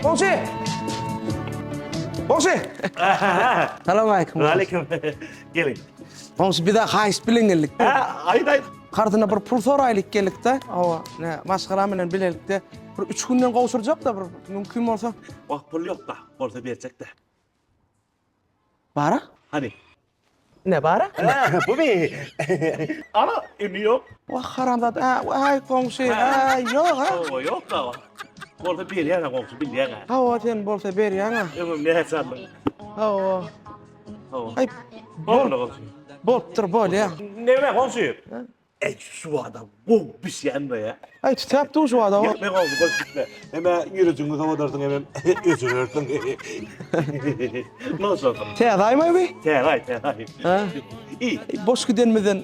Komşu! Komşu! Selamünaleyküm. Aleyküm. Gelin. Komşu bir daha hayız bilin geldik. Hayır. Kartına bir pul soraylık geldik de. Ava ne maskara bilen bilelik de. Bir 3 günden kavuşturacak da bir mümkün olsa. Bak pul yok da. Orada verecek de. Bara? Hani? Ne bara? Bu mu? Ana ünlü yok. Vah haramda. Ay komşu. Ay yok ha. Oo yok da. Orada bir yana komşu bir yana. Hava sen bolsa ber yana. Ömüm ne hesabın? Hava. Oo. Ay Bol komşu. boltur bol ya. Ne komşu? Ey şu adam bu bir şey anla ya. Ay tutap dur şu adam. Ne komşu konuşma. Hemen yürütünü kapatarsın hemen üzülürsün. Nasıl olsun? Teday mı be? Teray. Ha? İyi. Boş gidenmeden.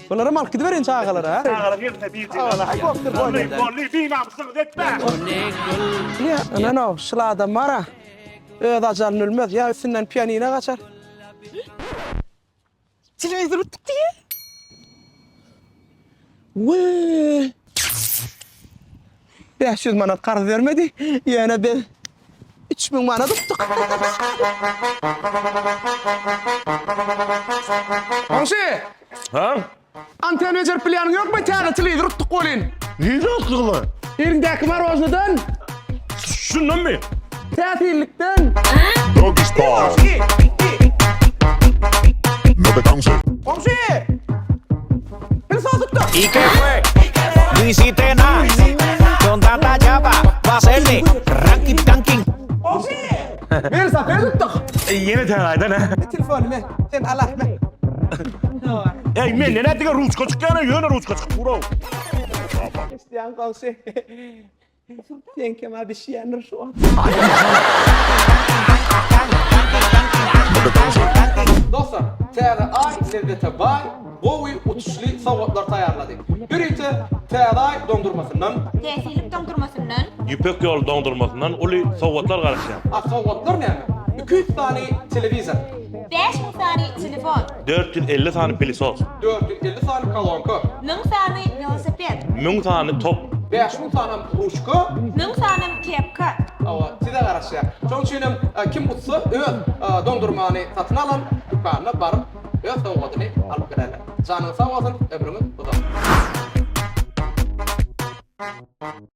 Bunlara mal gidiverin çağalara ha. Ağlar yerine bir Ay boltur bol. Golli bir namsın etme. Ya ana şılada mara. Öda canın ölmez ya üstünden piyanine kaçar. Televizyon tuttu diye. Vee. 500 manat karı vermedi. Yani ben 3000 manat tuttuk. Komşu! Ha? Anten öcer planın yok mu? Tane televizyon tuttuk kolin. Ne yaptın lan? Yerindeki marozludan, Şundan mı? tatillikten. Doggy style. No te canses. Komşu! Bir sağ tuttu. ¿Y qué fue? No hiciste nada. Con tanta chapa, va a hacerle ranking tanking. Komşu! Bir sefer tuttuk. Yeni terayda ne? Telefonu ver. Sen Allah ver. Ey men ne diye ruçka çıkana yöne ruçka çık bro. İsteyen komşu. Sen kema bir şey yanır şu an. Dostlar, TRI Levdete Bay, Bowie uçuşlu savutlar tayarladık. Birisi TRI dondurmasından, Tesilik dondurmasından, İpek yol dondurmasından uli savvatlar karışıyor. savutlar ne mi? 200 tane televizyon, 5000 tane telefon, 450 tane pilisos, 450 tane kalonka, 1000 tane velosiped, 1000 tane top, 5000 tane ruşka, 1000 tane kepka. Ava size karşı. Çok şunun kim mutsu öz dondurmanı satın alın, dükkanına barıp öz savutunu alıp giderler. Canın sağ olsun, ömrümüz uzun.